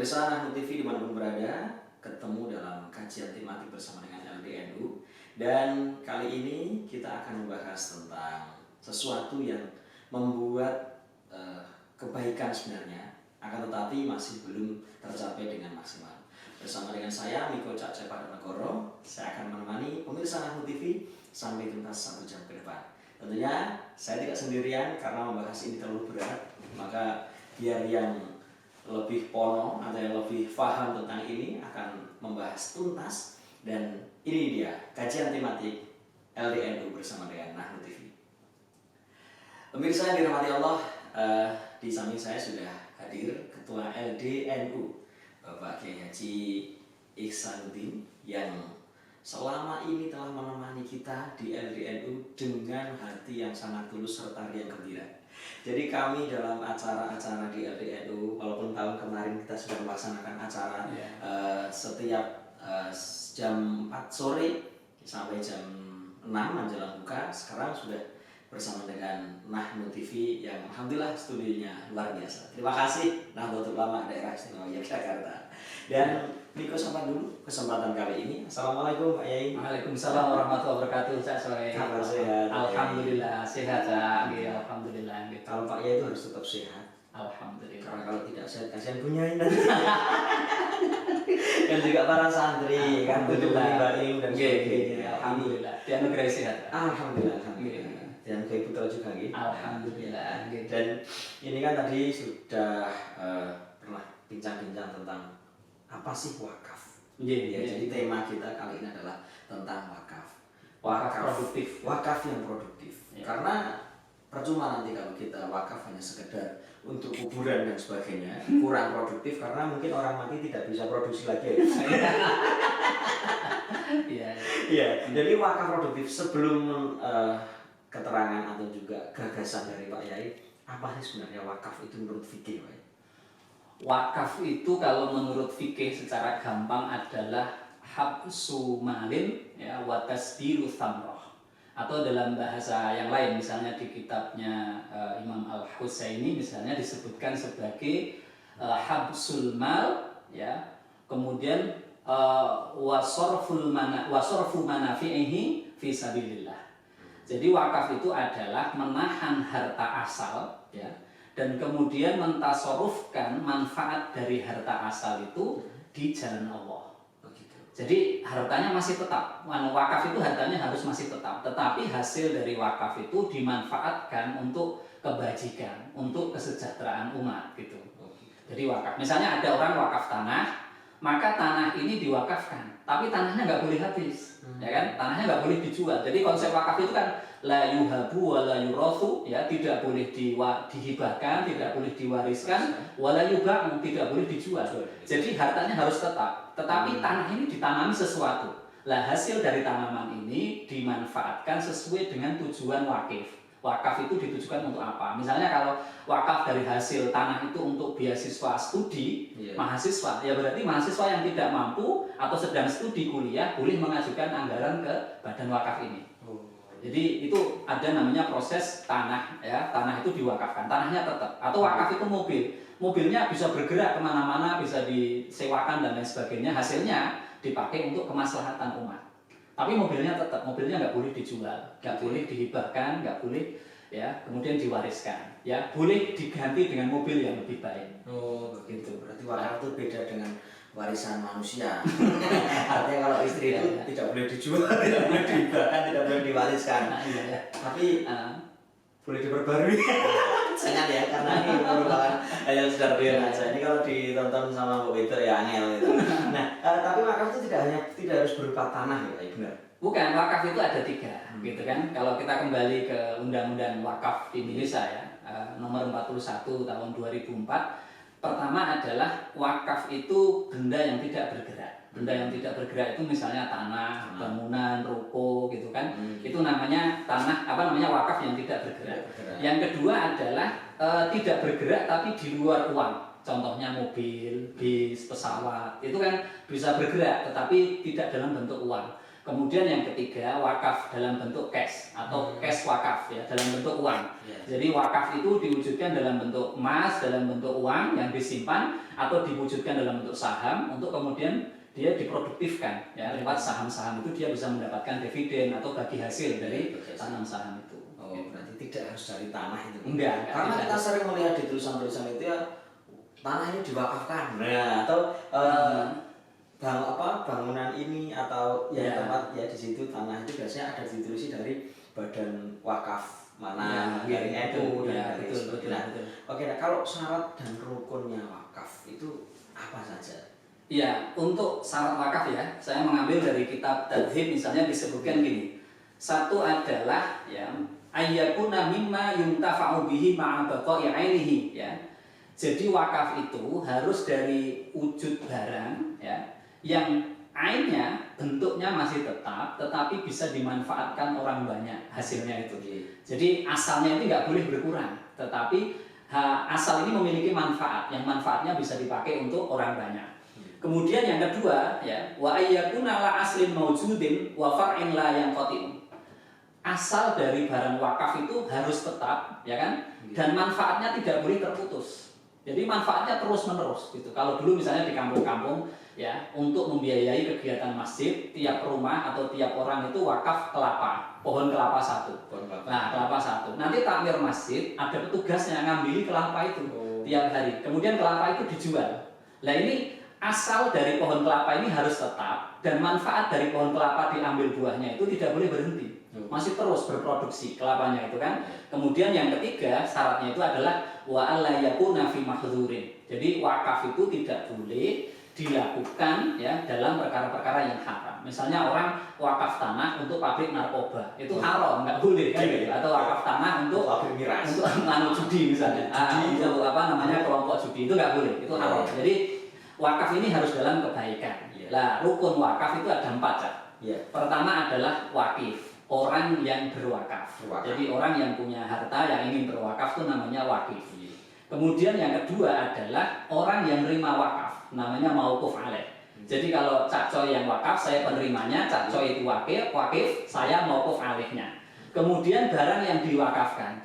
Pemirsa Nahnu TV dimanapun berada, ketemu dalam kajian tematik bersama dengan LDNU. Dan kali ini kita akan membahas tentang sesuatu yang membuat kebaikan sebenarnya, akan tetapi masih belum tercapai dengan maksimal. Bersama dengan saya, Miko Cak Cepadanegoro, saya akan menemani pemirsa Nahnu TV sampai tuntas 1 jam ke depan. Tentunya saya tidak sendirian karena membahas ini terlalu berat, maka biar yang lebih pono atau yang lebih paham tentang ini akan membahas tuntas. Dan ini dia kajian tematik LDNU bersama dengan Nahnu TV. Pemirsa yang dirahmati Allah, di samping saya sudah hadir Ketua LDNU Bapak Kiai Haji Ihsanuddin yang selama ini telah menemani kita di LDNU dengan hati yang sangat tulus serta riang gembira. Jadi kami dalam acara-acara di LDNU, walaupun tahun kemarin kita sudah melaksanakan acara setiap jam 4 sore sampai jam 6 menjelang buka, sekarang sudah bersama dengan Nahnu TV yang alhamdulillah studionya luar biasa. Terima kasih Nahdlatul Ulama Daerah Istimewa Yogyakarta. Dan Miko sapa dulu kesempatan kali ini. Assalamualaikum Pak Yai. Waalaikumsalam warahmatullahi wabarakatuh. Cak sore. Kabar sehat. Alhamdulillah sehat Cak. Alhamdulillah. Kalau Pak Yai itu harus tetap sehat. Alhamdulillah. Karena kalau tidak sehat kasihan punya nanti. Dan juga para santri kan butuh ibadah dan sebagainya. Alhamdulillah. Dianugerahi sehat. Alhamdulillah. Dan Kiai Putra juga gitu. Alhamdulillah. Dan ini kan tadi sudah pernah bincang-bincang tentang apa sih wakaf. Jadi tema kita kali ini adalah tentang wakaf. Wakaf produktif. Wakaf yang produktif. Karena percuma nanti kalau kita wakaf hanya sekedar untuk kuburan dan sebagainya, kurang produktif karena mungkin orang mati tidak bisa produksi lagi. Iya. Jadi wakaf produktif, sebelum keterangan atau juga gagasan dari Pak Yai, apa sih sebenarnya wakaf itu menurut fikih, Pak? Wakaf itu kalau menurut fikih secara gampang adalah habsu malin ya wa tasdiru thamrah, atau dalam bahasa yang lain misalnya di kitabnya Imam Al-Husaini misalnya disebutkan sebagai habsul mal ya, kemudian wasorfu manafi'ihi fi sabilillah. Jadi wakaf itu adalah menahan harta asal ya, dan kemudian mentasarufkan manfaat dari harta asal itu di jalan Allah. Jadi hartanya masih tetap, wakaf itu hartanya harus masih tetap, tetapi hasil dari wakaf itu dimanfaatkan untuk kebajikan, untuk kesejahteraan umat gitu. Jadi wakaf, misalnya ada orang wakaf tanah, maka tanah ini diwakafkan, tapi tanahnya nggak boleh habis, ya kan? Tanahnya nggak boleh dijual. Jadi konsep wakaf itu kan la yuhabu wa la yurathu, ya, tidak boleh dihibahkan, tidak boleh diwariskan, wa la yuba'u, tidak boleh dijual. Jadi hartanya harus tetap, tetapi tanah ini ditanami sesuatu. Lah hasil dari tanaman ini dimanfaatkan sesuai dengan tujuan wakif. Wakaf itu ditujukan untuk apa? Misalnya kalau wakaf dari hasil tanah itu untuk beasiswa studi mahasiswa, ya berarti mahasiswa yang tidak mampu atau sedang studi kuliah boleh mengajukan anggaran ke badan wakaf ini. Jadi itu ada namanya proses tanah ya, tanah itu diwakafkan, tanahnya tetap. Atau wakaf itu mobilnya bisa bergerak kemana-mana, bisa disewakan dan lain sebagainya, hasilnya dipakai untuk kemaslahatan umat. Tapi mobilnya tetap, mobilnya nggak boleh dijual, nggak boleh dihibahkan, nggak boleh ya, kemudian diwariskan, ya boleh diganti dengan mobil yang lebih baik. Oh begitu, berarti wakaf itu beda dengan warisan manusia. Artinya kalau istri itu tidak boleh dijual, tidak boleh dihibahkan, tidak boleh diwariskan. Tapi boleh diperbarui. Jangan ya, karena ini merupakan hal sudah real aja. Ini kalau ditonton sama Mbak Peter ya angel gitu. Nah, tapi wakaf itu tidak harus berupa tanah ya, benar? Bukan, wakaf itu ada 3, gitu kan. Kalau kita kembali ke Undang-Undang Wakaf di Indonesia ya, nomor 41 tahun 2004, pertama adalah wakaf itu benda yang tidak bergerak. Benda yang tidak bergerak itu misalnya tanah, bangunan, ruko gitu kan. Itu namanya wakaf yang tidak bergerak. Yang kedua adalah tidak bergerak tapi di luar uang. Contohnya mobil, bis, pesawat, itu kan bisa bergerak tetapi tidak dalam bentuk uang. Kemudian yang ketiga, wakaf dalam bentuk cash atau cash wakaf ya, dalam bentuk uang. Jadi wakaf itu diwujudkan dalam bentuk emas, dalam bentuk uang yang disimpan, atau diwujudkan dalam bentuk saham untuk kemudian dia diproduktifkan ya, lewat saham-saham itu dia bisa mendapatkan dividen atau bagi hasil dari saham-saham itu. Oh, berarti tidak harus dari tanah itu. Enggak, karena kita sering melihat di tulisan-tulisan itu ya tanah ini diwakafkan. Nah, atau bangunan ini atau tempat ya di situ tanah itu biasanya ada ditulis dari badan wakaf mana dari NU dan dari sebagainya. Oke, nah kalau syarat dan rukunnya wakaf itu apa saja? Ya, untuk syarat wakaf ya, saya mengambil dari kitab Tadhib misalnya disebutkan gini. Satu adalah ya ayyakuna mimma yuntafa'u bihi ma'a baqa'i 'ainihi ya. Jadi wakaf itu harus dari wujud barang ya yang ainnya bentuknya masih tetap tetapi bisa dimanfaatkan orang banyak hasilnya itu. Jadi asalnya itu nggak boleh berkurang, tetapi asal ini memiliki manfaat yang manfaatnya bisa dipakai untuk orang banyak. Kemudian yang kedua ya, wa ayyakuna la aslin maujudin wa far'in la yanqati'. Asal dari barang wakaf itu harus tetap ya kan, dan manfaatnya tidak boleh terputus. Jadi manfaatnya terus-menerus gitu. Kalau dulu misalnya di kampung-kampung ya, untuk membiayai kegiatan masjid, tiap rumah atau tiap orang itu wakaf kelapa, pohon kelapa satu. Nah, kelapa satu. Nanti takmir masjid ada petugasnya ngambil kelapa itu tiap hari. Kemudian kelapa itu dijual. Nah, ini asal dari pohon kelapa ini harus tetap dan manfaat dari pohon kelapa diambil buahnya itu tidak boleh berhenti, masih terus berproduksi kelapanya itu kan. Kemudian yang ketiga syaratnya itu adalah wa alla yakuna fi mahdzurin. Jadi wakaf itu tidak boleh dilakukan ya dalam perkara-perkara yang haram. Misalnya orang wakaf tanah untuk pabrik narkoba itu haram, nggak boleh kan gitu. Atau wakaf tanah untuk pabrik miras, untuk judi misalnya, untuk kelompok judi itu nggak boleh, itu haram. Jadi wakaf ini harus dalam kebaikan. Lah, rukun wakaf itu ada 4 ya. Pertama adalah wakif, orang yang berwakaf. Jadi orang yang punya harta yang ingin berwakaf itu namanya wakif. Kemudian yang kedua adalah orang yang menerima wakaf, namanya mauquf alaih. Jadi kalau Cak Coy yang wakaf, saya penerimanya, Cak Coy itu wakif, saya mauquf alaihnya. Kemudian barang yang diwakafkan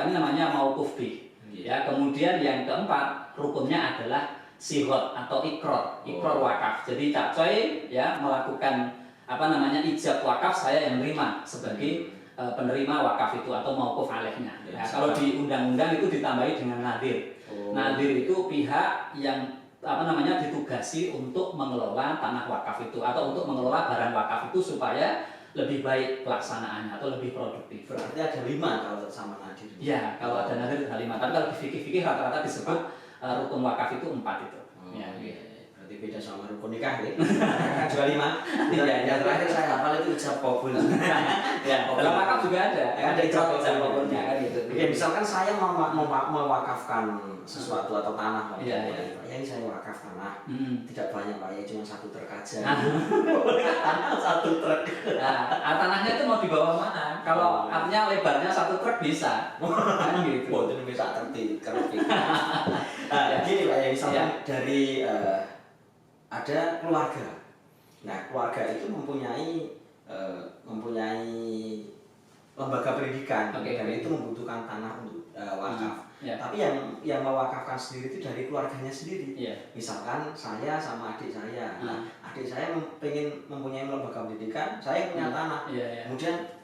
ini namanya mauquf bih. Ya, kemudian yang keempat rukunnya adalah sihot atau ikrar wakaf. Jadi Cak Coy ya melakukan ijab wakaf, saya yang menerima sebagai penerima wakaf itu atau mauquf alaihnya. Ya, kalau di undang-undang itu ditambahi dengan nadir. Nadir itu pihak yang ditugasi untuk mengelola tanah wakaf itu atau untuk mengelola barang wakaf itu supaya lebih baik pelaksanaannya atau lebih produktif. Berarti ada 5 kalau sama nadir. Ya, kalau ada nadir ada 5. Tapi kalau di fikih rata-rata disebut rukun wakaf itu 4 itu. Berarti beda sama rukun nikah ya. Kan juga 5. Yang terakhir saya hafal itu ijab qabul. Dalam wakaf juga ada ijab qabulnya kan gitu. Oke, misalkan saya mewakafkan sesuatu atau tanah, ya ini saya wakaf tanah, tidak banyak Pak, ya cuma 1 truk aja. Tanah 1 truk. Nah, tanahnya itu mau dibawa mana? Kalau artinya lebarnya 1 truk bisa, kan gitu. Itu bisa tertib. Gini Pak, ya misalkan dari ada keluarga. Nah, keluarga itu mempunyai lembaga pendidikan, dan itu membutuhkan tanah untuk wakaf. Tapi yang mewakafkan sendiri itu dari keluarganya sendiri. Misalkan saya sama adik saya, adik saya pengen mempunyai lembaga pendidikan, saya punya tanah. Kemudian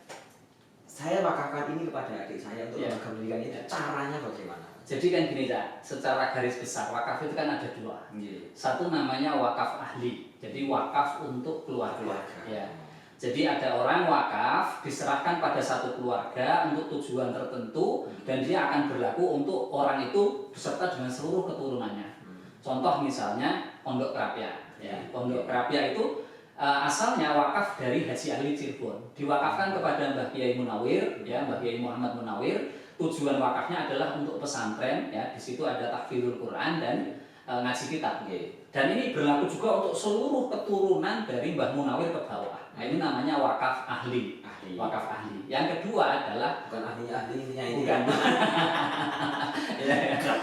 saya wakafkan ini kepada adik saya untuk lembaga pendidikan itu. Caranya bagaimana? Jadi kan gini Cak, secara garis besar wakaf itu kan ada 2. Satu namanya wakaf ahli, jadi wakaf untuk keluarga. Ya. Jadi ada orang wakaf diserahkan pada satu keluarga untuk tujuan tertentu dan dia akan berlaku untuk orang itu beserta dengan seluruh keturunannya. Contoh misalnya Pondok Krapia. Ya. Pondok Krapia itu asalnya wakaf dari Haji Ahli Cirebon, diwakafkan kepada Mbah Kiai Munawir, ya Mbah Kiai Muhammad Munawir. Tujuan wakafnya adalah untuk pesantren, ya di situ ada tahfidzul Quran dan ngaji kitab. Dan ini berlaku juga untuk seluruh keturunan dari Mbah Munawir ke bawah. Nah, ini namanya wakaf ahli. Wakaf ahli. Yang kedua adalah bukan ahli-ahlinya ini. Bukan.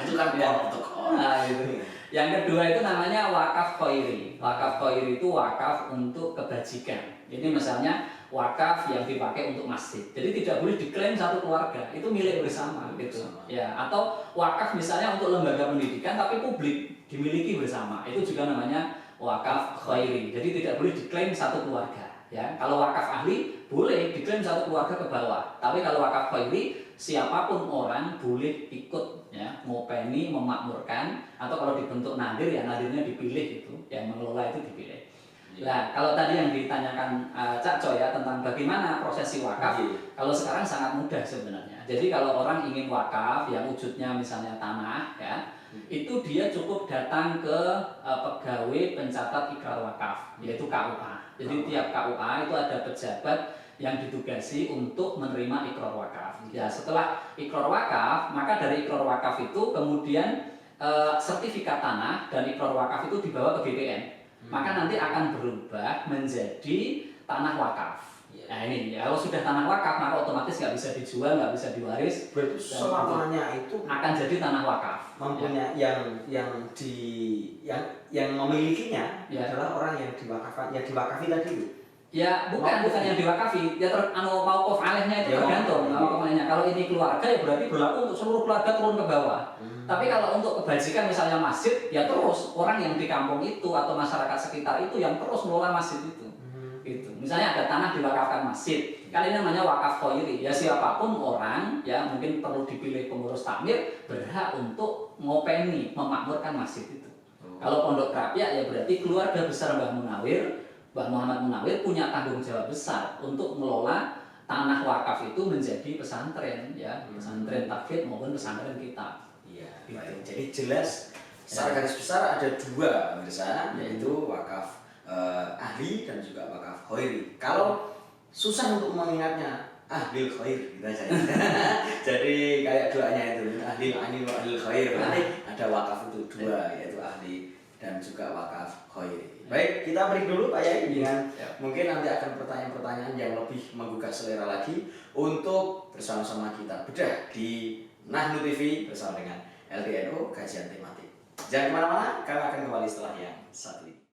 Itu kan protokol. Nah, itu. Yang kedua itu namanya wakaf khairi. Wakaf khairi itu wakaf untuk kebajikan. Ini misalnya wakaf yang dipakai untuk masjid. Jadi tidak boleh diklaim satu keluarga, itu milik bersama gitu. Ya, atau wakaf misalnya untuk lembaga pendidikan tapi publik dimiliki bersama. Itu juga namanya wakaf khairi. Jadi tidak boleh diklaim satu keluarga. Ya, kalau wakaf ahli boleh diklaim satu keluarga ke bawah. Tapi kalau wakaf khairi siapapun orang boleh ikut ya, ngopeni, memakmurkan, atau kalau dibentuk nadir ya nadirnya dipilih itu, yang mengelola itu dipilih. Nah, kalau tadi yang ditanyakan Cak Coy ya tentang bagaimana prosesi wakaf, kalau sekarang sangat mudah sebenarnya. Jadi kalau orang ingin wakaf yang wujudnya misalnya tanah ya, itu dia cukup datang ke pegawai pencatat ikrar wakaf, yaitu KUA. Jadi tiap KUA itu ada pejabat yang ditugasi untuk menerima ikrar wakaf. Ya, setelah ikrar wakaf, maka dari ikrar wakaf itu kemudian sertifikat tanah dan ikrar wakaf itu dibawa ke BPN. Maka nanti akan berubah menjadi tanah wakaf. Nah ini, ya, kalau sudah tanah wakaf maka otomatis nggak bisa dijual, nggak bisa diwaris. Berarti selamanya itu akan jadi tanah wakaf. Mempunyai yang memilikinya adalah orang yang diwakafi tadi itu. Ya bukan yang diwakafi, ya mauquf alaihnya itu tergantung. Mauquf alaihnya. Kalau ini keluarga ya berarti berlaku untuk seluruh keluarga turun ke bawah. Tapi kalau untuk kebajikan misalnya masjid, ya terus orang yang di kampung itu atau masyarakat sekitar itu yang terus mengelola masjid itu. Gitu. Misalnya ada tanah diwakafkan masjid, kan ini namanya wakaf khairi. Ya siapapun orang ya mungkin perlu dipilih pengurus takmir berhak untuk ngopeni, memakmurkan masjid itu. Kalau pondok rakyat ya berarti keluarga besar Mbah Munawir, Mbah Muhammad Munawir punya tanggung jawab besar untuk mengelola tanah wakaf itu menjadi pesantren ya, pesantren tahfidz maupun pesantren kitab. Gitu. Jadi jelas secara garis besar ada dua pemirsa, yaitu wakaf ahli dan juga wakaf khairi. Kalau susah untuk mengingatnya ahli khair gitu aja. Jadi kayak doanya itu ahli khair. Nanti ada wakaf itu dua, yaitu ahli dan juga wakaf khairi. Baik, kita break dulu Pak Yai dengan mungkin nanti akan pertanyaan-pertanyaan yang lebih menggugah selera lagi untuk bersama-sama kita bedah di Nahnu TV bersama dengan LDNU kajian tematik. Jangan kemana-mana, kami akan kembali setelah yang satu ini.